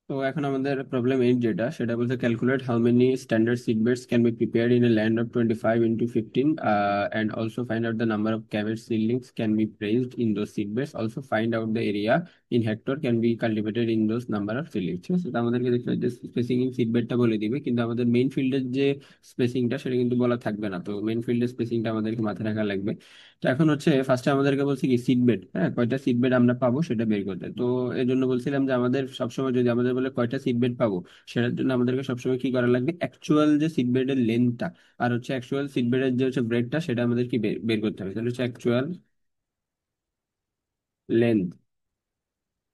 তো এখন আমাদের প্রবলেম এইট যেটা সেটা বলছে calculate how many standard seed beds can be prepared in a land of 25 × 15 and also find out the number of cabbage seedlings can be placed in those seed beds. Also find out the area in hectare can be cultivated in those number of seedlings. ঠিক আছে, তো আমাদেরকে দেখতে হবে যে spacing in seed বেডটা বলে দিবে, কিন্তু আমাদের মেইন ফিল্ডের যে স্পেসিংটা সেটা কিন্তু বলা থাকবে না। তো মেইন ফিল্ডের স্পেসিংটা আমাদেরকে মাথায় রাখা লাগবে। তো এখন হচ্ছে ফার্স্টে আমাদেরকে বলছে কি সিড বেড, হ্যাঁ কয়টা সিড বেড আমরা পাবো সেটা বের করতে। তো এর জন্য বলছিলাম যে আমাদের সবসময় যদি আমাদের বলে কয়টা সিড বেড পাবো, সেটার জন্য আমাদেরকে সবসময় কি করা লাগবে, অ্যাকচুয়াল যে সিড বেডের লেন্থটা আর হচ্ছে অ্যাকচুয়াল সিড বেডের যে হচ্ছে ব্রেডটা সেটা আমাদের কি বের বের করতে হবে। তাহলে হচ্ছে অ্যাকচুয়াল লেন্থ,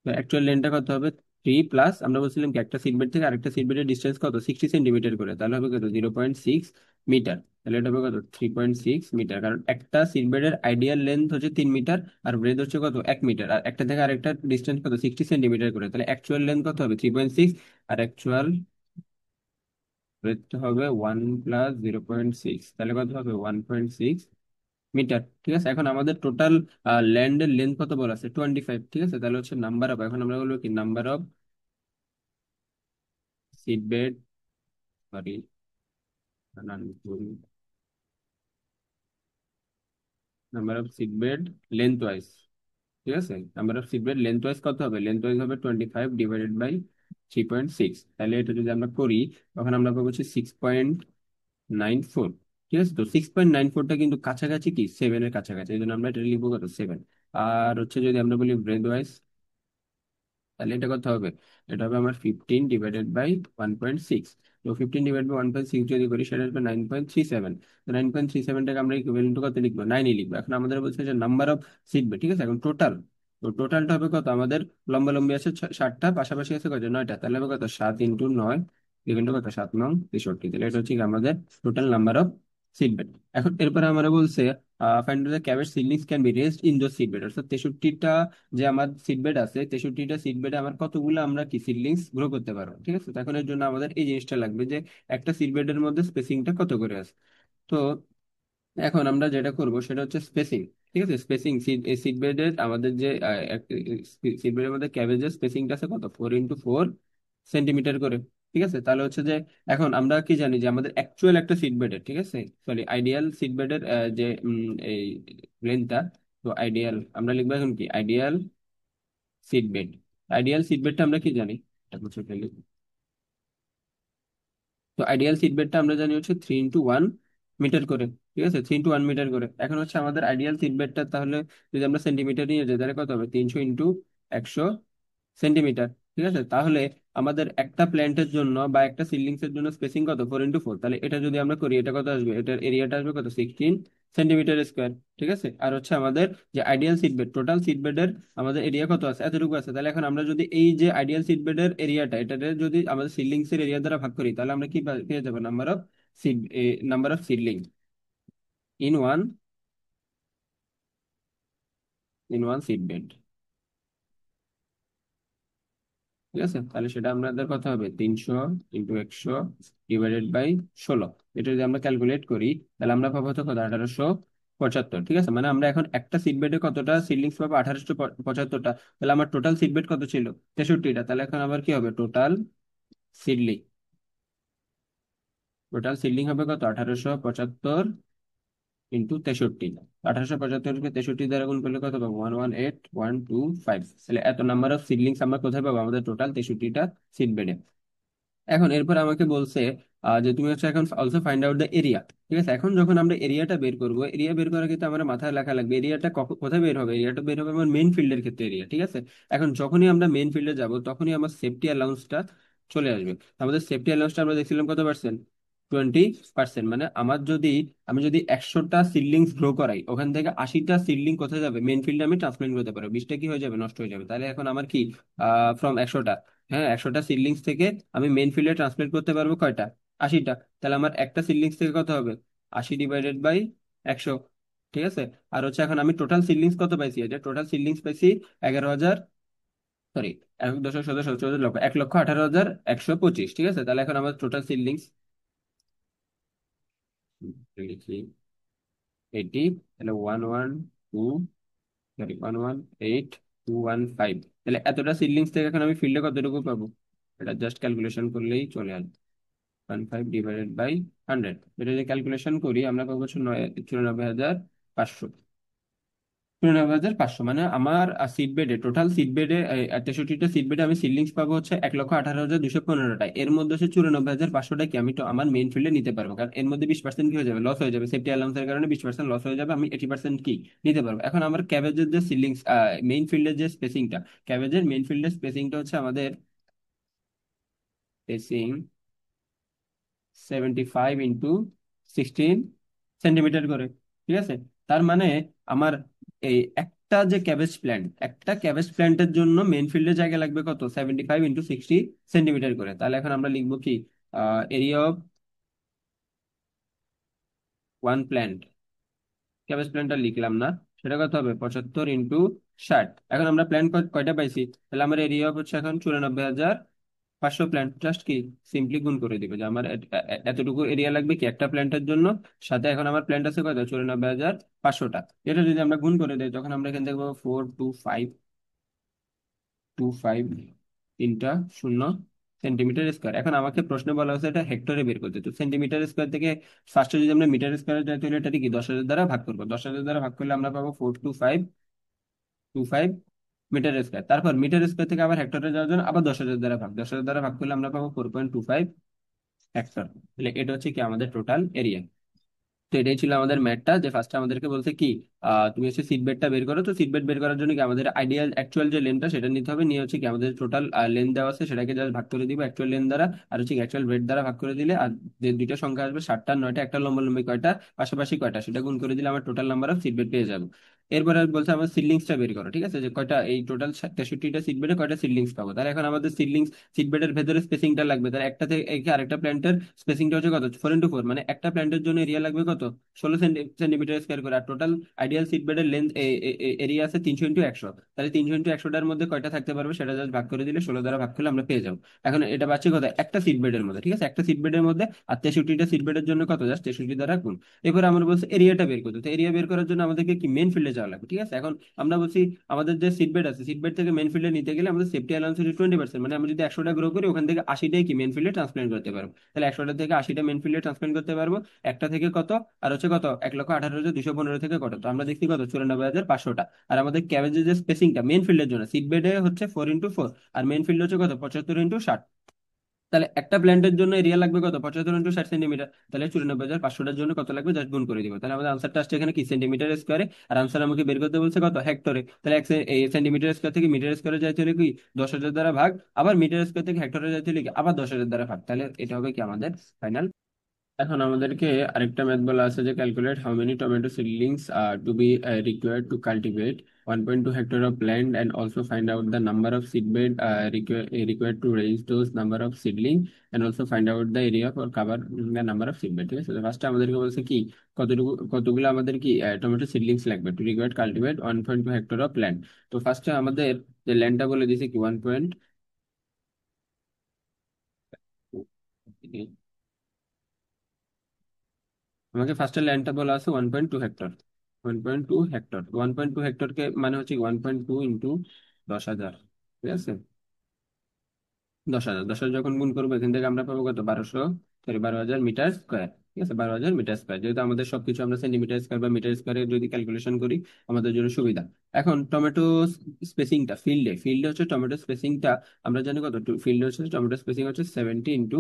তো অ্যাকচুয়াল লেন্থটা কত হবে, 3 প্লাস আমরা বলছিলাম কি একটা সিট বেড থেকে আরেকটা সিট বেডের ডিস্টেন্স কত, 60 সেন্টিমিটার করে, তাহলে হবে কত 0.6 মিটার। তাহলে এটা হবে কত 3.6 মিটার, কারণ একটা সিট বেডের আইডিয়াল লেন্থ হচ্ছে 3 মিটার আর ব্রেড হচ্ছে কত 1 মিটার, আর একটা থেকে আরেকটা ডিস্টেন্স কত 60 সেন্টিমিটার করে, তাহলে অ্যাকচুয়াল লেন্থ কত হবে 3.6 আর অ্যাকচুয়াল ব্রেডটা হবে 1 + 0.6, তাহলে কত হবে 1.6 মিটার। ঠিক আছে, এখন আমাদের টোটাল ল্যান্ডের লেন্থ কত বলা আছে 25। ঠিক আছে, তাহলে হচ্ছে নাম্বার অফ, এখন আমরা বলবো কি number of seed bed, sorry number of seed bed lengthwise. ঠিক আছে, number of seed bed lengthwise কত হবে, লেন্থ ওয়াইজ হবে 25 ÷ 3.6, তাহলে এটা যদি আমরা করি তখন আমরা পাবো হচ্ছে 6.94। ঠিক আছে, তো 6.94টা কিন্তু কাছাকাছি কি সেভেনের কাছাকাছি, এই জন্য আমরা এটা লিখবো কত 7। আর হচ্ছে যদি আমরা বলি ব্রেড ওয়াইজ, তাহলে এটা কত হবে, এটা হবে আমার 15 ÷ 1.6। তো 15 ÷ 1.6 যদি করি সেটা হবে 9.37। তো 9.37টাকে আমরা ইকুইভ্যালেন্ট টু কত লিখবো, 9 লিখবো। এখন আমাদের বলছে যে নাম্বার অফ সিট বেড, ঠিক আছে, এখন টোটাল, তো টোটালটা হবে কত আমাদের, লম্বা লম্বি আছে 60টা, পাশাপাশি আছে কত 9টা, তাহলে হবে কত 7 × 9 ইকুয়াল টু কত 7 × 63, তাহলে এটা হচ্ছে কি আমাদের total number of seed bed. এখন এরপরে আমরা বলছে find the cabbage seedlings can be raised in those seed bed, অর্থাৎ 63টা যে আমার সিট বেড আছে, 63টা সিট বেডে আমার কতগুলো আমরা কি সিডলিংস গ্রো করতে পারবো। ঠিক আছে, তো এখন এর জন্য আমাদের এই জিনিসটা লাগবে যে একটা সিট বেডের মধ্যে স্পেসিংটা কত করে আছে। তো এখন আমরা যেটা করব সেটা হচ্ছে স্পেসিং। ঠিক আছে, স্পেসিং সিট বেডের আমাদের যে সিট বেডের মধ্যে ক্যাবেজের স্পেসিংটা আছে কত 4 × 4 সেন্টিমিটার করে। ঠিক আছে, তাহলে হচ্ছে যে এখন আমরা কি জানি যে আমাদের অ্যাকচুয়াল একটা সিট বেডের, ঠিক আছে সরি আইডিয়াল সিট বেডের যে এই লেন্থটা, তো আইডিয়াল আমরা লিখবো এখন কি ideal seed bed. Ideal seed বেডটা আমরা কি জানি, এটা হচ্ছে তো আইডিয়াল সিট বেডটা আমরা জানি হচ্ছে 3 × 1 মিটার করে। ঠিক আছে, 3 × 1 মিটার করে। এখন হচ্ছে আমাদের আইডিয়াল সিট বেডটা তাহলে যদি আমরা সেন্টিমিটার নিয়ে যাই তাহলে কত হবে 300 × 100 সেন্টিমিটার। ঠিক আছে, তাহলে আমাদের একটা প্ল্যান্টের জন্য বা একটা সিডলিংস এর জন্য স্পেসিং কত 4 × 4, তাহলে এটা যদি আমরা করি এটা কত আসবে, এটার এরিয়াটা আসবে কত 16 সেন্টিমিটার স্কোয়ার। ঠিক আছে, আর হচ্ছে আমাদের যে ideal seed bed, total seed বেডের আমাদের এরিয়া কত আছে, এতটুকু আছে। তাহলে এখন আমরা যদি এই যে আইডিয়াল সিট বেডের এরিয়াটা এটা যদি আমাদের সিডলিংস এর এরিয়া দ্বারা ভাগ করি তাহলে আমরা কি পেয়ে যাবো, seed number of seedling in one in one seed bed. ঠিক আছে, তাহলে সেটা আমাদের কত হবে 300 × 100 ÷ 16। এটা যদি আমরা ক্যালকুলেট করি তাহলে আমরা পাবো তো কত 1875। ঠিক আছে, মানে আমরা এখন একটা সিট বেডে কতটা সিডলিংস পাবো 1875টা, তাহলে আমার টোটাল সিট বেড কত ছিল 63টা। তাহলে এখন আবার কি হবে সিডলিং টোটাল সিডলিং হবে কত 1875 × 63। 1875কে 63 দ্বারা গুণ করলে কত পাবো 118125। তাহলে এত নাম্বার অফ সিডলিংস আমরা কোথায় পাবো, আমাদের টোটাল 63টা সিট বেডে। এখন এরপর আমাকে বলছে যে তুমি হচ্ছে এখন also find out the area. ঠিক আছে, এখন যখন আমরা এরিয়াটা বের করবো, এরিয়া বের করার ক্ষেত্রে আমার মাথায় লেখা লাগবে এরিয়াটা কোথায় বের হবে, এরিয়াটা বের হবে আমার মেইন ফিল্ডের ক্ষেত্রে এরিয়া। ঠিক আছে, এখন যখনই আমরা মেইন ফিল্ডে যাব তখনই আমার সেফটি অ্যালাউন্সটা চলে আসবে। আমাদের সেফটি অ্যালাউন্সটা আমরা দেখছিলাম কত পার্সেন্ট, 20%। মানে আমি যদি 100টা সিডলিংস গ্রো করাই, ওখান থেকে 80টা সিডলিং কোথায় যাবে মেইন ফিল্ডে আমি ট্রান্সপ্লান্ট করতে পারবো, 20টা কি হয়ে যাবে নষ্ট হয়ে যাবে। তাহলে এখন আমার কি ফ্রম 100টা, হ্যাঁ 100টা সিডলিংস থেকে আমি মেইন ফিল্ডে ট্রান্সপ্লেট করতে পারবো কয়টা, 80টা। তাহলে আমার একটা সিডলিংস থেকে কত হবে 80 ÷ 100। ঠিক আছে, আর হচ্ছে এখন আমি টোটাল সিডলিংস কত পাইছি, এটা টোটাল সিডলিংস পাইছি 11,000, সরি 1,000,000 14,000 1,18,125। ঠিক আছে, তাহলে এখন আমার টোটাল সিডলিংস লিখি 80, তাহলে 112, সরি 118,215। তাহলে এতটা সিডলিংস থেকে এখন আমি ফিল্ডে কতটুকু পাবো, এটা জাস্ট ক্যালকুলেশন করলেই চলে আসবে। 15 ডিভাইডেড বাই 100, এটা যদি ক্যালকুলেশন করি আমরা পাবো হচ্ছে 94,500। 94,500 মানে আমার সিট বেডে, টোটাল সিট বেডে, 63টা সিট বেডে আমি সিলিংস পাবো হচ্ছে 1,18,215টা। এর মধ্যে হচ্ছে 94,500টা কি আমি তো আমার মেইন ফিল্ডে নিতে পারবো, কারণ এর মধ্যে 20% কি হয়ে যাবে, লস হয়ে যাবে। সেফটি অ্যালাউন্সের কারণে 20% লস হয়ে যাবে, আমি 80% কি নিতে পারবো। এখন আমার ক্যাবেজের যে সিলিংস, মেইন ফিল্ডের যে স্পেসিংটা, ক্যাবেজের মেইন ফিল্ডের স্পেসিংটা হচ্ছে আমাদের স্পেসিং 75 × 16 সেন্টিমিটার করে, ঠিক আছে। তার মানে আমার এই একটা ক্যাবেজ প্ল্যান্টের জন্য মেন ফিল্ডে জায়গা লাগবে কত, 75 × 60 সেন্টিমিটার করে। তাহলে এখন আমরা লিখবো কি, area of one plant, cabbage প্ল্যান্টটা লিখলাম না, সেটা কত হবে, 75 × 60। এখন আমরা প্ল্যান্ট কয়টা পাইছি, তাহলে আমার এরিয়া হচ্ছে এখন 94,500 প্ল্যান্ট। জাস্ট কি সিম্পলি গুণ করে দিবে যে আমার এতটুকু এরিয়া লাগবে কি একটা প্ল্যান্টের জন্য, সাথে এখন আমার প্ল্যান্ট আছে কত, 94,500টা। এটা যদি আমরা গুণ করে দিই তখন আমরা এখান থেকে পাবো 42525, তিনটা শূন্য সেন্টিমিটার স্কোয়ার। এখন আমাকে প্রশ্নে বলা হয়েছে এটা হেক্টরে বের করতে, তো সেন্টিমিটার স্কোয়ার থেকে ফার্স্টে যদি আমরা মিটার স্কোয়ারে যাই তাহলে এটা কি 10,000 দ্বারা ভাগ করবো, 10,000 দ্বারা ভাগ করলে আমরা পাবো 42525 মিটার স্কোয়ার। তারপর মিটার স্কোয়ার থেকে আবার হেক্টরে যাওয়ার জন্য আবার 10,000 দ্বারা ভাগ, 10,000 দ্বারা ভাগ করলে আমরা পাবো 4.25 হেক্টর। তাহলে এটা হচ্ছে কি আমাদের টোটাল এরিয়া। তো এটাই ছিল আমাদের ম্যাথটা, যে ফার্স্টে আমাদেরকে বলছে কি, তুমি হচ্ছে সিট বেডটা বের করো। তো সিট বেড বের করার জন্য কি আমাদের আইডিয়াল অ্যাকচুয়াল যে লেন্থটা সেটা নিতে হবে, নিয়ে হচ্ছে কি আমাদের টোটাল লেন্থ দেওয়া আছে সেটাকে জাস্ট ভাগ করে দিব অ্যাকচুয়াল লেন্থ দ্বারা, আর হচ্ছে অ্যাকচুয়াল বেড দ্বারা ভাগ করে দিলে, আর যে দুইটা সংখ্যা আসবে 7টা 9টা, একটা লম্বালম্বি কয়টা, পাশাপাশি কয়টা, সেটা গুণ করে দিলে আমার total number of seed bed পেয়ে যাবো। এরপরে বলছে আমার সিডলিংসটা বের করো, ঠিক আছে, যে কয়টা এই টোটাল 63টা সিট বেডে কয়টা সিডলিংস পাবো। তাহলে এখন আমাদের সিট বেডের ভেতরে স্পেসিংটা লাগবে, তাহলে একটা থেকে আরেকটা প্ল্যান্টের স্পেসিংটা হচ্ছে কত, 4 × 4, মানে একটা প্ল্যান্টের জন্য এরিয়া লাগবে কত, 16 সেন্টিমিটার স্কোয়ার করে। আর টোটাল আইডিয়াল সিট বেডের লেন্থ এরিয়া আছে 300 × 100, তাহলে 300 × 100টার মধ্যে কয়টা থাকতে পারবে সেটা জাস্ট ভাগ করে দিলে 16 দ্বারা ভাগ করলে আমরা পেয়ে যাবো। এখন এটা পাচ্ছি কত, একটা সিট বেডের মধ্যে, ঠিক আছে, একটা সিট বেডের মধ্যে। আর 63টা সিট বেডের জন্য কত, জাস্ট 63 দ্বারা গুণ। এরপর আমরা বলছি এরিয়াটা বের করতে, তো এরিয়া বের করার জন্য আমাদেরকে কি মেন ফিল্ডে যাওয়া লাগবে, ঠিক আছে। এখন আমরা বলছি আমাদের যে সিট বেড আছে, সিট বেড থেকে মেন ফিল্ডে নিতে গেলে আমাদের সেফটি অ্যালাউন্স হচ্ছে 20%, মানে আমরা যদি 100টা গ্রো করি ওখান থেকে 80টাই কি মেন ফিল্ডে ট্রান্সপ্লান্ট করতে পারবো। তাহলে 100টা থেকে 80টা মেন ফিল্ডে ট্রান্সপ্লান্ট করতে পারবো, একটা থেকে কত, আর হচ্ছে কত, 1,18,215 থেকে কত, তো আমরা দেখছি কত, 94,500টা। আর আমাদের ক্যাবেজের যে স্পেসিংটা মেন ফিল্ডের জন্য, সিট বেডে হচ্ছে 4 × 4, আর মেন ফিল্ড হচ্ছে কত, 75 × 60। তাহলে একটা প্ল্যান্টের জন্য এরিয়া লাগবে কত, 75 × 60 সেন্টিমিটার। তাহলে 94,500টার জন্য কত লাগবে, জাস্ট গুণ করে দিব। তাহলে আমাদের আনসারটা আসছে এখানে কি, সেন্টিমিটার স্কোয়ারে। আর আনসার আমাকে বের করতে বলছে কত, হেক্টরে। তাহলে এই সেন্টিমিটার স্কোয়ার থেকে মিটার স্কোয়ারে যাইতে হলে কি 10,000 দ্বারা ভাগ, আবার মিটার স্কোয়ার থেকে হেক্টরে যাইতে হলে কি আবার 10,000 দ্বারা ভাগ। তাহলে এটা হবে কি আমাদের ফাইনাল। এখন আমাদেরকে আরেকটা ম্যাথ বলা আছে যে calculate how many tomato seedlings to be required to cultivate 1.2 hectare of land and also find out the number of seedbed required to raise those number of seedling and also find out the area for cover the number of seedbed, ঠিক আছে। ফার্স্টে আমাদেরকে বলছে কি, কতগুলো আমাদের কি tomato seedlings লাগবে to required cultivate 1.2 hectare of land. তো ফার্স্টে আমাদের যে ল্যান্ডটা বলে দিয়েছে কি 1. আমাকে ফার্স্টের লাইনটা বলা আছে 1.2 হেক্টর, 1.2 হেক্টর, 1.2 হেক্টরকে মানে হচ্ছে 1.2 × 10,000, ঠিক আছে। 10,000 যখন গুণ করবো এখান থেকে আমরা পাবো কত, 1200 মিটার স্কোয়ার, ঠিক আছে, 12,000 মিটার স্কোয়ার। যেহেতু আমাদের সবকিছু আমরা সেন্টিমিটার স্কোয়ার বা মিটার স্কোয়ারে যদি ক্যালকুলেশন করি আমাদের জন্য সুবিধা। এখন টমেটো স্পেসিংটা ফিল্ডে হচ্ছে টমেটো স্পেসিংটা আমরা জানি কত, ফিল্ডে হচ্ছে টমেটো স্পেসিং হচ্ছে 70 ×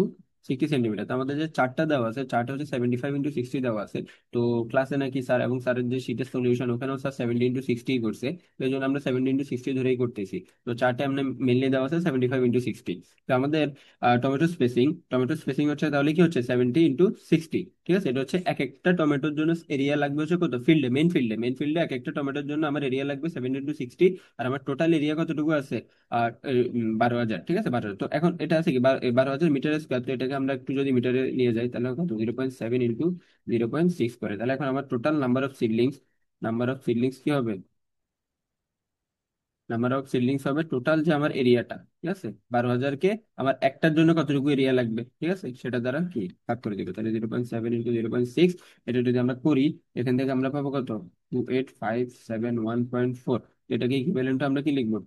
60 সেন্টিমিটার। তো আমাদের যে চার্টটা দেওয়া আছে, চার্টটা হচ্ছে 75 × 60 দেওয়া আছে। তো ক্লাসে নাকি স্যার এবং স্যারের যে শীটের সলিউশন ওখানেও স্যার 70 × 60 করছে, তো এই জন্য আমরা 70 × 60 ধরেই করতেছি। তো চার্টে আমরা মেনলি দেওয়া আছে 75 × 60। তো আমাদের টমেটো স্পেসিং হচ্ছে তাহলে কি হচ্ছে 70 × 60, ঠিক আছে। এটা হচ্ছে এক একটা টমেটোর জন্য এরিয়া লাগবে হচ্ছে কত, ফিল্ডে মেন ফিল্ডে এক একটা টমেটোর জন্য আমার এরিয়া লাগবে 70 × 60। আর আমার টোটাল এরিয়া কতটুকু আছে, আর 12,000, ঠিক আছে, 12,000। তো এখন এটা আছে কি 12,000 মিটার স্কোয়ার, তো এটাকে আমরা একটু যদি মিটারে নিয়ে যাই তাহলে কত, 0.7 × 0.6 করে। তাহলে এখন আমার টোটাল নাম্বার অফ সিডলিংস কি হবে, নাম্বার অফ সিডলিংস হবে টোটাল যে আমার এরিয়াটা, ঠিক আছে, 12,000কে আমার একটার জন্য কতটুকু এরিয়া লাগবে, ঠিক আছে, সেটা দ্বারা কি ভাগ করে দিবে। তাহলে 0.7 × 0.6, এটা যদি আমরা করি এখান থেকে আমরা পাবো কত, 28,571.4। এটাকে ইকুইভ্যালেন্ট আমরা কি লিখবো,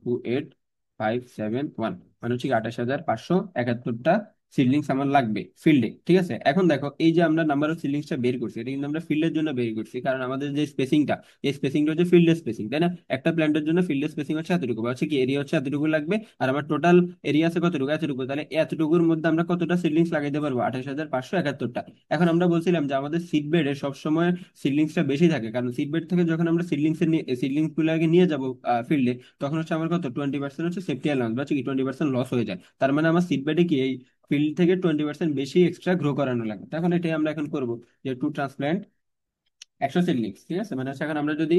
571, মানে হচ্ছে কি 28,571টা সিডলিংস আমার লাগবে ফিল্ডে। ঠিক আছে, এখন দেখো এই যে আমরা নাম্বার অফ সিডলিংসটা বের করছি, এটা কিন্তু আমরা ফিল্ডের জন্য বের করছি, কারণ আমাদের যে স্পেসিংটা, এই স্পেসিংটা হচ্ছে ফিল্ডের স্পেসিং, তাই না? একটা প্ল্যান্টের জন্য ফিল্ডের স্পেসিং হচ্ছে এতটুকু, বা হচ্ছে কি এরিয়া হচ্ছে এতটুকু লাগবে। আর আমার টোটাল এরিয়া আছে কতটুকু, এতটুকু, তাহলে এতটুকুর মধ্যে আমরা কতটা সিডলিংস লাগাইতে পারবো? 28,571টা। এখন আমরা বলছিলাম যে আমাদের সিড বেডে সবসময় সিডলিংসটা বেশি থাকে, কারণ সিড বেড থেকে যখন আমরা সিডলিংস গুলোকে নিয়ে যাবো ফিল্ডে, তখন হচ্ছে আমার কত 20% হচ্ছে সেফটি অ্যালাউন্স, বা হচ্ছে কি 20% লস হয়ে যায়। তার মানে আমার সিড বেডে কি এই ফিল্ড থেকে 20% বেশি এক্সট্রা গ্রো করানো লাগবে। তখন এটাই আমরা এখন করবো, যে টু ট্রান্সপ্ল্যান্ট 100 সিডলিংস। ঠিক আছে, মানে হচ্ছে এখন আমরা যদি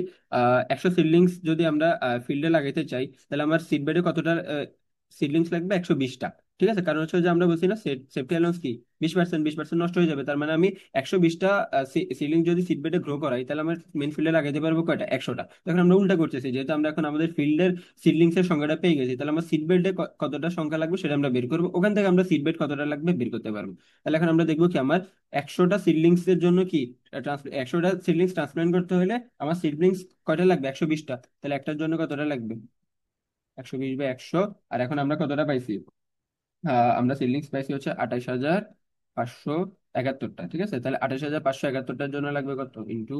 100 সিডলিংস যদি আমরা ফিল্ডে লাগাইতে চাই, তাহলে আমার সিড বেডে কতটা সিডলিংস লাগবে? 120টা। ঠিক আছে, কারণ হচ্ছে যে আমরা বলছি না সেফটি অ্যালাউন্স কি 20%, 20% নষ্ট হয়ে যাবে, তার মানে আমি 120টা সিডলিং যদি সিড বেডে গ্রো করাই, তাহলে আমার মেন ফিল্ডে লাগাইতে পারবো কয়টা? 100টা। তখন আমরা উল্টা করতেছি, যেহেতু আমরা এখন আমাদের ফিল্ডের সিডলিংস এর সংখ্যাটা পেয়ে গেছি, তাহলে আমার সিড বেডে কতটা সংখ্যা লাগবে সেটা আমরা বের করবো, ওখান থেকে আমরা সিড বেড কতটা লাগবে বের করতে পারবো। তাহলে এখন আমরা দেখবো কি আমার 100টা সিডলিংস এর জন্য কি 100টা সিডলিংস ট্রান্সপ্লান্ট করতে হলে আমার সিডলিংস কয়টা লাগবে? 120টা। তাহলে একটার জন্য কতটা লাগবে? 120/100। আর এখন আমরা কতটা পাইছি? আমরা সিডলিংস পাইছি হচ্ছে 28,571টা। ঠিক আছে, তাহলে 28,571টার জন্য লাগবে কত? Into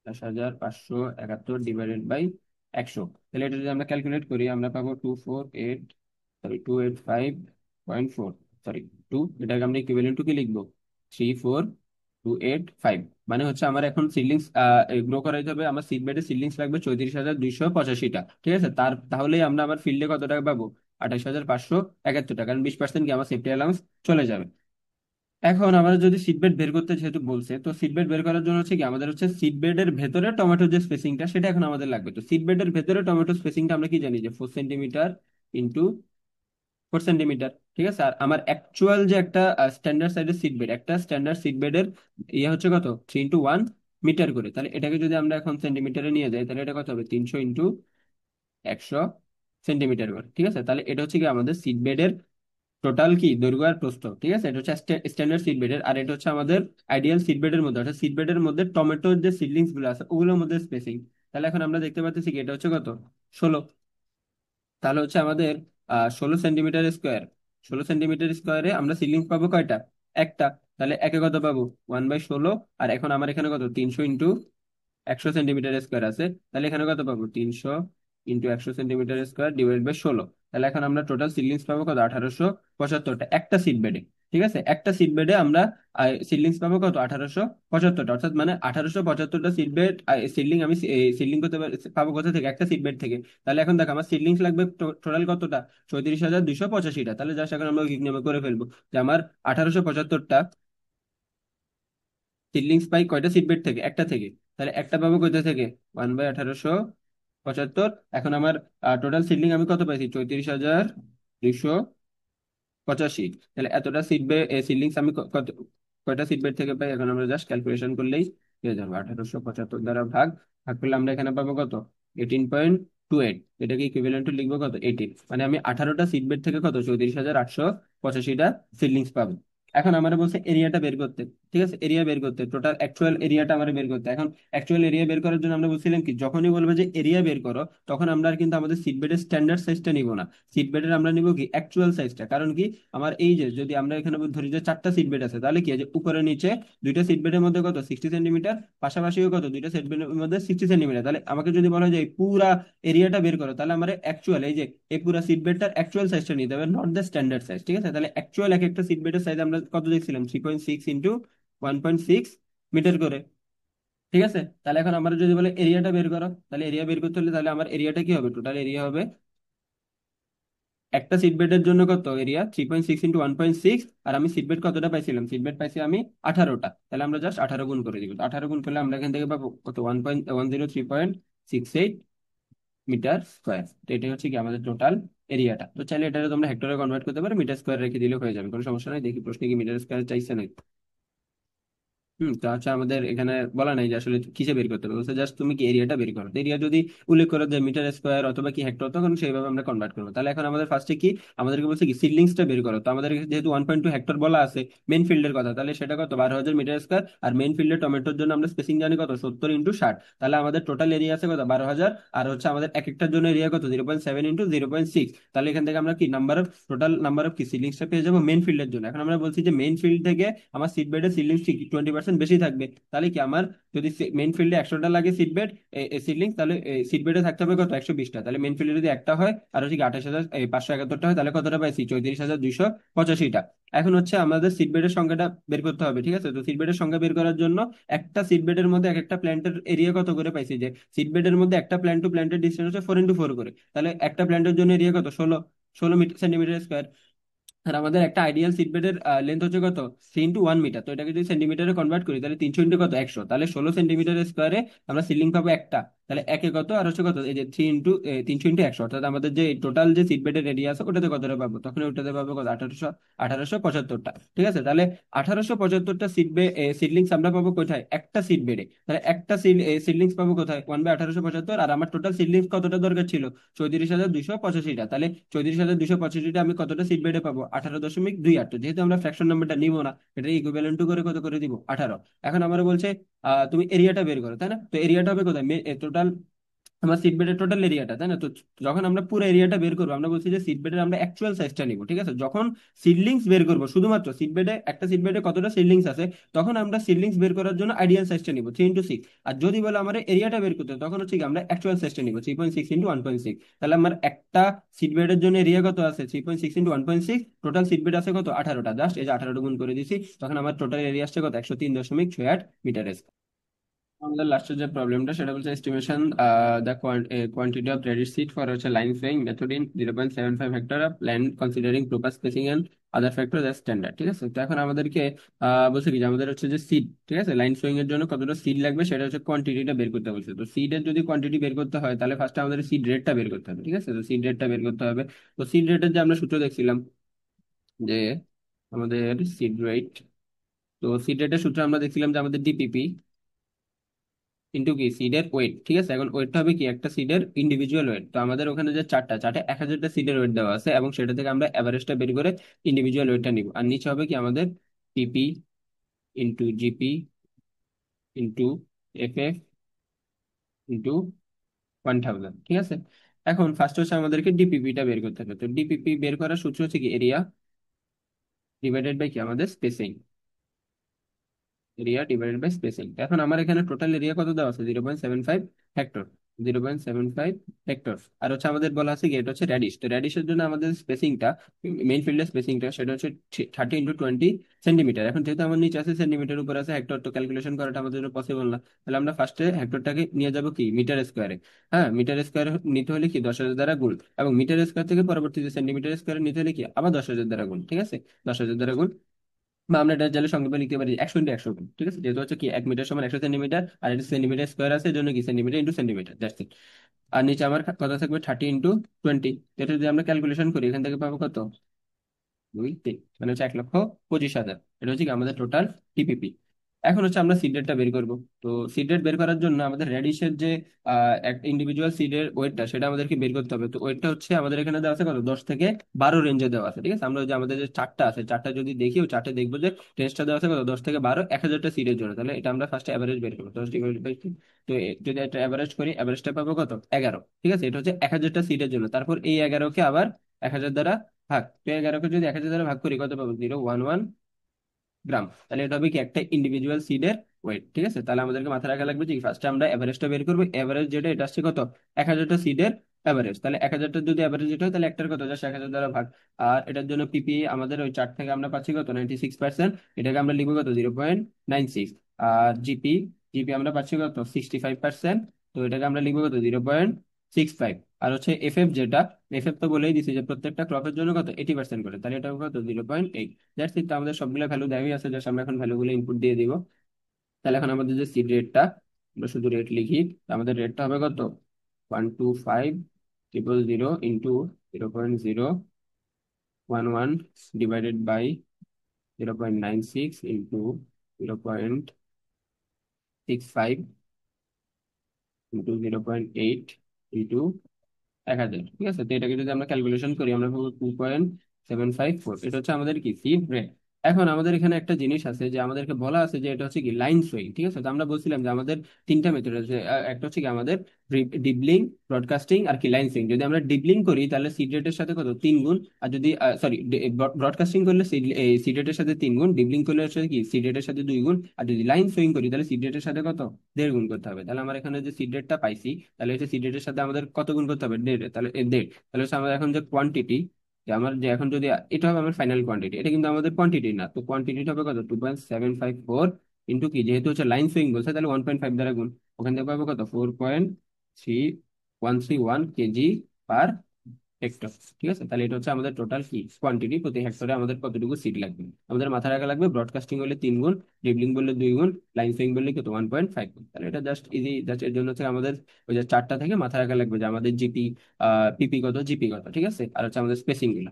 28,571 divided by 100। তাহলে এটা যদি আমরা ক্যালকুলেট করি, আমরা পাবো 285.4, সরি 2, এটাকে আমরা ইকুইভ্যালেন্ট টু কি লিখবো? 34,285। মানে হচ্ছে আমার এখন সিডলিংস গ্রো করাইতে হবে, আমার সিড বেডে সিডলিংস লাগবে 34,285টা। ঠিক আছে, তাহলেই আমরা আমার ফিল্ডে কত টাকা পাবো? 28,571 টাকা, কারণ 20% কি আমার সেফটি অ্যালাউন্স চলে যাবে। এখন আমরা যদি সিট বেড বের করতে যেহেতু বলছে, তো সিট বেড বের করার জন্য হচ্ছে কি আমাদের হচ্ছে সিট বেডের ভেতরে টমেটো যে স্পেসিংটা, সেটা এখন আমাদের লাগবে। তো সিট বেডের ভেতরে টমেটো স্পেসিংটা আমরা কি জানি, যে 4 সেন্টিমিটার ইন্টু 4 সেন্টিমিটার। ঠিক আছে, আর আমার অ্যাকচুয়াল যে একটা স্ট্যান্ডার্ড সাইজের সিট বেড, একটা স্ট্যান্ডার্ড সিট বেডের ইয়ে হচ্ছে কত? 3 × 1 মিটার করে। তাহলে এটাকে যদি আমরা এখন সেন্টিমিটারে নিয়ে যাই, তাহলে এটা কত হবে? 300 × 100 সেন্টিমিটার করে। ঠিক আছে, তাহলে এটা হচ্ছে কি আমাদের সিট বেডের টোটাল কি দৈর্ঘ্য আর প্রস্থ। ঠিক আছে, এটা হচ্ছে স্ট্যান্ডার্ড সিড বেডের, আর এটা হচ্ছে আমাদের আইডিয়াল সিড বেডের মধ্যে, অর্থাৎ সিড বেডের মধ্যে টমেটোর যে সিডলিংস গুলো আছে ওগুলোর মধ্যে স্পেসিং। তাহলে এখন আমরা দেখতে পাচ্ছি কি এটা হচ্ছে কত? 16। তাহলে হচ্ছে আমাদের 16 সেন্টিমিটার স্কোয়ার, 16 সেন্টিমিটার স্কোয়ারে আমরা সিডলিংস পাবো কয়টা? একটা। তাহলে একে কত পাবো? 1/16। আর এখন আমার এখানে কত? 300 × 100 সেন্টিমিটার স্কোয়ার আছে, তাহলে এখানে কত পাবো? 300 × 100 সেন্টিমিটার স্কোয়ার ডিভাইড বাই 16। তাহলে এখন আমরা টোটাল সিডলিংস পাবো কত? 1875টা একটা সিড বেডে। ঠিক আছে, একটা সিড বেডে আমরা সিডলিংস পাবো কত? 1875টা, অর্থাৎ মানে 1875টা সিড বেড সিডলিং আমি সিডলিং করতে পাবো কোথা থেকে? একটা সিড বেড থেকে। তাহলে এখন দেখো আমার সিডলিংস লাগবে টোটাল কতটা? 34,285টা। তাহলে জাস্ট এখন আমরা নিয়মে করে ফেলবো যে আমার 1875টা সিডলিংস পাই কয়টা সিড বেড থেকে? একটা থেকে। তাহলে একটা পাবো কোথা থেকে? 1/1875। এখন আমার টোটাল সিডলিং আমি কত পাইছি? 34,285। তাহলে এতটা সিডলিংস আমি কয়টা সিড বেড থেকে পাই? এখন আমরা জাস্ট ক্যালকুলেশন করলেই পেয়ে যাবো। 1875 দ্বারা ভাগ ভাগ করলে আমরা এখানে পাবো কত? 18.28। এটাকে ইকুইভ্যালেন্ট টু লিখবো কত? 18। মানে আমি 18টা সিড বেড থেকে কত? 34,885টা সিডলিংস পাবো। এখন আমার বলছে এরিয়াটা বের করতে। ঠিক আছে, এরিয়া বের করতে, টোটাল অ্যাকচুয়াল এরিয়াটা আমার বের করতে। এখন অ্যাকচুয়াল এরিয়া বের করার জন্য আমরা বলছিলাম কি, যখনই বলবো যে এরিয়া বের করো, তখন আমরা আর কিন্তু আমাদের সিট বেডের স্ট্যান্ডার্ড সাইজটা নিব না, সিট বেডের আমরা নিব কি অ্যাকচুয়াল সাইজটা। কারণ কি, আমার এই যে যদি আমরা এখানে ধরি যে 4টা সিট বেড আছে, তাহলে কি যে উপরে নিচে দুইটা সিট বেডের মধ্যে কত? 60 সেন্টিমিটার, পাশাপাশিও কত? দুইটা সিট বেডের মধ্যে 60 সেন্টিমিটার। তাহলে আমাকে যদি বলা হয় যে এই পুরা এরিয়াটা বের করো, তাহলে আমার অ্যাকচুয়াল এই যে এই পুরা সিট বেডটার অ্যাকচুয়াল সাইজটা নিতে হবে, নট দ্য স্ট্যান্ডার্ড সাইজ। ঠিক আছে, তাহলে অ্যাকচুয়াল এক একটা সিট বেডের সাইজ আমরা কত দেখছিলাম? 3.6 × 1.6 মিটার করে। ঠিক আছে, তাহলে এখন আমরা যদি বলে এরিয়াটা বের করো, তাহলে এরিয়া বের করতে হলে তাহলে আমার এরিয়াটা কি হবে? টোটাল এরিয়া হবে একটা সিট বেডের জন্য কত এরিয়া? 3.6 × 1.6। আর আমি সিট বেড কতটা পাইছিলাম? সিট বেড পাইছি আমি 18টা। তাহলে আমরা জাস্ট 18 গুণ করে দিব। 18 গুণ করলে আমরা এখান থেকে পাবো কত? 103.68 মিটার স্কোয়ার। তো এটাই হচ্ছে কি আমাদের টোটাল এরিয়াটা। তো চাইলে এটা তোমরা হেক্টরে কনভার্ট করতে পারো, মিটার স্কোয়ার রেখে দিলে হয়ে যাবে, কোনো সমস্যা নাই। দেখি প্রশ্নে কি মিটার স্কোয়ার চাইছে নাকি। তো হচ্ছে আমাদের এখানে বলা নাই যে আসলে কিসে বের করতে হবে, বলছে জাস্ট তুমি কি এরিয়াটা বের করো। এরিয়া যদি উল্লেখ করো যে মিটার স্কোয়ার অথবা কি হেক্টর, তখন সেইভাবে আমরা কনভার্ট করবো। তাহলে এখন আমাদের ফার্স্টে কি আমাদেরকে বলছে কি সিডলিংসটা বের করো। তো আমাদের যেহেতু 1.2 হেক্টর বলা আছে মেন ফিল্ডের কথা, তাহলে সেটা কত 12,000 মিটার স্কোয়ার। আর মেন ফিল্ডে টমেটোর জন্য আমরা স্পেসিং জানি কত 70 × 60। তাহলে আমাদের টোটাল এরিয়া আছে কত 12,000। আর হচ্ছে আমাদের এক একটার জন্য এরিয়া কত 0.7 × 0.6। তাহলে এখান থেকে আমরা কি number of total number of কি সিডলিংসটা পেয়ে যাবো মেন ফিল্ডের জন্য। এখন আমরা বলছি যে মেন ফিল্ড থেকে আমার সিড বেডের সিডলিংস 20% বেশি থাকবে। তাহলে কি আমার যদি মেন ফিল্ডে 100টা লাগে সিড বেড সিডলিংস, তাহলে সিড বেডে থাকতে হবে কত 120টা। তাহলে মেন ফিল্ডে যদি একটা হয় আর হচ্ছে 28,571টা হয়, তাহলে কতটা পাইছি 34,285টা। এখন হচ্ছে আমাদের সিড বেডের সংখ্যাটা বের করতে হবে, ঠিক আছে। তো সিড বেডের সংখ্যা বের করার জন্য একটা সিড বেডের মধ্যে এক একটা প্ল্যান্টের এরিয়া কত করে পাইছি, যে সিড বেডের মধ্যে একটা প্ল্যান্ট টু প্ল্যান্টের ডিস্টেন্স হচ্ছে 4 × 4 করে। তাহলে একটা প্ল্যান্টের জন্য এরিয়া কত 16 সেন্টিমিটার স্কোয়ার। আর আমাদের একটা আইডিয়াল সিট বেডের লেন্থ হচ্ছে কত 3 × 1 মিটার। তো এটাকে যদি সেন্টিমিটারে কনভার্ট করি তাহলে 300 × কত 100, তাহলে 16 সেন্টিমিটার স্কোয়ারে আমরা সিলিং পাবো একটা। তাহলে একে কত আর হচ্ছে কত এই যে 3 × 300 × 100, অর্থাৎ আমাদের যে টোটাল যে সিট বেডের এরিয়া আছে ওটাতে কতটা পাবো, তখন ওটাতে পাবো কত 1875টা। ঠিক আছে, তাহলে 1875টা সিডলিংস আমরা পাবো কোথায় একটা সিট বেডে। তাহলে একটা সিডলিংস পাবো কোথায় 1/1875। আর আমার টোটাল সিডলিংস কতটা দরকার ছিল 34,285টা। তাহলে 34,285টা আমি কতটা সিট বেডে পাবো 18.28। যেহেতু আমরা ফ্র্যাকশন নাম্বারটা নিবো না, এটা ইকুইভ্যালেন্ট টু করে কত করে দিব 18। এখন আমার বলছে তুমি এরিয়াটা বের করো, তাই না। তো এরিয়াটা হবে কোথায় টোটাল আমার সিট বেডের টোটাল এরিয়াটা, তাই না। তো যখন আমরা পুরো এরিয়াটা বের করবো আমরা বলছি যে সিট বেডের আমরা অ্যাকচুয়াল সাইজটা নিব, ঠিক আছে। যখন সিডলিংস বের করবো শুধুমাত্র সিট বেডে একটা সিট বেডে কতটা সিডলিংস আছে, তখন আমরা সিডলিংস বের করার জন্য আইডিয়াল সাইজটা নিব 3 × 6। আর যদি বলে আমার এরিয়াটা বের করতে হয়, তখন হচ্ছে কি আমরা অ্যাকচুয়াল সাইজটা নিব 3.6 × 1.6। তাহলে আমার একটা সিট বেডের জন্য এরিয়া কত আছে 3.6 × 1.6। টোটাল সিট বেড আছে কত 18টা, জাস্ট এই যে 18টা গুণ করে দিছি, তখন আমার টোটাল এরিয়া আসছে কত 103.68 মিটার। আমাদের লাস্টের যে প্রবলেমটা সেটা বলছে estimation the quantity of ready seed for হচ্ছে line flowing method in 0.75 hectare of land considering proper spacing and other factor as standard. ঠিক আছে, তো এখন আমাদেরকে বলছে কি যে আমাদের হচ্ছে যে সিড, ঠিক আছে, লাইন ফ্লোয়িং এর জন্য কতটা সিড লাগবে সেটা হচ্ছে কোয়ান্টিটিটা বের করতে বলছে। তো সিডের যদি কোয়ান্টিটি বের করতে হয় তাহলে ফার্স্টে আমাদের সিড রেটটা বের করতে হবে, ঠিক আছে। তো সিড রেটটা বের করতে হবে। তো সিড রেটের যে আমরা সূত্র দেখছিলাম যে আমাদের সিড রেট, তো সিড রেটের সূত্র আমরা দেখছিলাম যে আমাদের ডিপিপি ইন্টু কি সিডের ওয়েট। ঠিক আছে, এখন ওয়েটটা হবে কি একটা সিডের ইন্ডিভিজুয়াল ওয়েট। তো আমাদের ওখানে যে চারটে 1,000টা সিডের ওয়েট দেওয়া আছে, এবং সেটা থেকে আমরা অ্যাভারেজটা বের করে ইন্ডিভিজুয়াল ওয়েটটা নিব। আর নিচে হবে কি আমাদের PP into GP into FF into 1,000। ঠিক আছে, এখন ফার্স্ট হচ্ছে আমাদেরকে ডিপিপিটা বের করতে হবে। তো ডিপিপি বের করার সূত্র হচ্ছে কি এরিয়া ডিভাইডেড বাই কি আমাদের spacing, area divided by spacing. এখন আমার এখানে টোটাল এরিয়া কত দেওয়া আছে 0.75 হেক্টর, 0.75 হেক্টর। আর হচ্ছে আমাদের বলা আছে কি এটা হচ্ছে র্যাডিশ। তো র্যাডিশের জন্য আমাদের স্পেসিংটা মেইন ফিল্ডের স্পেসিংটা সেটা হচ্ছে 30 × 20 সেন্টিমিটার। এখন যেহেতু আমার নিচে আছে সেন্টিমিটার উপর আছে হেক্টর, তো ক্যালকুলেশন করাটা আমাদের জন্য পসিবল না। তাহলে আমরা ফার্স্টে হেক্টরটাকে নিয়ে যাব কি মিটার স্কোয়ারে। হ্যাঁ, মিটার স্কোয়ার নিতে হলে কি 10,000 দ্বারা গুণ, এবং মিটার স্কোয়ার থেকে পরবর্তীতে সেন্টিমিটার স্কোয়ারে নিতে হলে কি আবার 10,000 দ্বারা গুণ। ঠিক আছে, 10,000 দ্বারা গুণ, বা আমরা এটা চাইলে সংক্ষেপে লিখতে পারি 100 × 100 গুণ। ঠিক আছে, যেহেতু হচ্ছে কি 1 মিটার সমান 100 সেন্টিমিটার, আর এটা সেন্টিমিটার স্কোয়ার আছে এর জন্য কি centimetre into centimetre, that's it. আর নিচে আমার কথা থাকবে 30 × 20। এটা যদি আমরা ক্যালকুলেশন করি এখান থেকে পাবো কত 2 3, মানে হচ্ছে 1,25,000। এটা হচ্ছে কি আমাদের টোটাল টিপিপি। এখন হচ্ছে আমরা সিড রেটটা বের করব। তো সিড রেট বের করার জন্য আমাদের রেডিশের যে ইন্ডিভিজুয়াল সিডের ওয়েটটা সেটা আমাদেরকে বের করতে হবে। তো ওয়েটটা হচ্ছে আমাদের এখানে দেওয়া আছে কত 10 থেকে 12 রেঞ্জে দেওয়া আছে। ঠিক আছে, আমরা যে আমাদের যে চারটা আছে চারটা যদি দেখি ও চারটে দেখবো যে রেঞ্জটা দেওয়া আছে কত 10 থেকে 12 1,000টা সিডের জন্য। তাহলে এটা আমরা ফার্স্টে অ্যাভারেজ বের করবো 10 × 2। তো যদি একটা অ্যাভারেজ করি অ্যাভারেজটা পাবো কত 11। ঠিক আছে, এটা হচ্ছে 1,000টা সিডের জন্য। তারপর এই 11কে আবার 1,000 দ্বারা ভাগ, তো 11কে যদি 1,000 দ্বারা ভাগ করি কত পাবো 0.11 গ্রাম। তাহলে এটা হবে কি একটা ইন্ডিভিজুয়াল সিডের ওয়েট। ঠিক আছে, তাহলে আমাদেরকে মাথায় রাখা লাগবে যে ফার্স্টে আমরা এভারেজটা বের করবো। এভারেজ যেটা এটা আসছে কত 1,000টা সিডের এভারেজ। তাহলে 1,000টা যদি এভারেজ যেটা হয় তাহলে একটার কত জাস্ট 1,000 দ্বারা ভাগ। আর এটার জন্য পিপি আমাদের ওই চার থেকে আমরা পাচ্ছি কত 96%, এটাকে আমরা লিখবো কত 0.96। আর জিপি জিপি আমরা পাচ্ছি কত 65%, তো এটাকে আমরা লিখবো কত 0.65। আর হচ্ছে এফএফ যেটা, এফএফ তো বলেই দিছি যে প্রত্যেকটা ক্রপের জন্য কত 80% করে, তাহলে এটা কত 0.8। That's it. আমাদের সবগুলো ভ্যালু দেওয়াই আছে, জাস্ট আমরা এখন ভ্যালুগুলো ইনপুট দিয়ে দিব। তাহলে এখন আমাদের যে সিড রেটটা আমরা শুধু রেট লিখি, আমাদের রেটটা হবে কত 125,000 into 0.011 divided by 0.96 into 0.8 65 into 0.8 into 1000, ঠিক আছে। তো এটাকে যদি আমরা ক্যালকুলেশন করি আমরা পাবো 2.754, এটা হচ্ছে আমাদের কি সিড রেট। এখন আমাদের এখানে একটা জিনিস আছে যে আমাদেরকে বলা আছে যে এটা হচ্ছে কি লাইন সোয়িং, ঠিক আছে। তো আমরা বলছিলাম যে আমাদের তিনটা মেথড আছে, একটা হচ্ছে কি আমাদের ডিবলিং, ব্রডকাস্টিং আর কি লাইন সোয়িং। যদি আমরা ডিবলিং করি তাহলে সিড রেটের সাথে কত 3 গুণ, আর যদি সরি ব্রডকাস্টিং করলে সিড রেটের সাথে 3 গুণ, ডিবলিং করলে হচ্ছে কি সিড রেটের সাথে 2 গুণ, আর যদি লাইন সোয়িং করি তাহলে সিড রেটের সাথে কত 1.5 গুণ করতে হবে। তাহলে আমার এখানে যে সিড রেটটা পাইছি, তাহলে হচ্ছে সিড রেটের সাথে আমাদের কত গুণ করতে হবে 1.5, তাহলে 1.5। তাহলে হচ্ছে আমাদের এখন যে কোয়ান্টিটি, যে আমার যে এখন যদি এটা হবে আমার ফাইনাল কোয়ান্টিটি, এটা কিন্তু আমাদের কোয়ান্টিটি না, তো কোয়ান্টিটিটা হবে কত 2.754 ইন্টু কি, যেহেতু হচ্ছে লাইন সুইং বলছে তাহলে 1.5 দ্বারা গুণ, ওখান থেকে পাবো কত 4.3131 কেজি পার হেক্টর, ঠিক আছে। তাহলে এটা হচ্ছে আমাদের টোটাল কি কোয়ান্টিটি, প্রতি হেক্টরে আমাদের কতটুকু সিড লাগবে। আমাদের মাথায় রাখা লাগবে ব্রডকাস্টিং হলে 3 গুণ, ডিবলিং বললে 2 গুণ, লাইন সুইং বললে কত 1.5 গুণ। তাহলে এটা জাস্ট ইজি, জাস্ট এর জন্য হচ্ছে আমাদের ওই যে চারটা থেকে মাথায় রাখা লাগবে যে আমাদের জিপি, পিপি কত, জিপি কত, ঠিক আছে, আর হচ্ছে আমাদের স্পেসিং গুলো।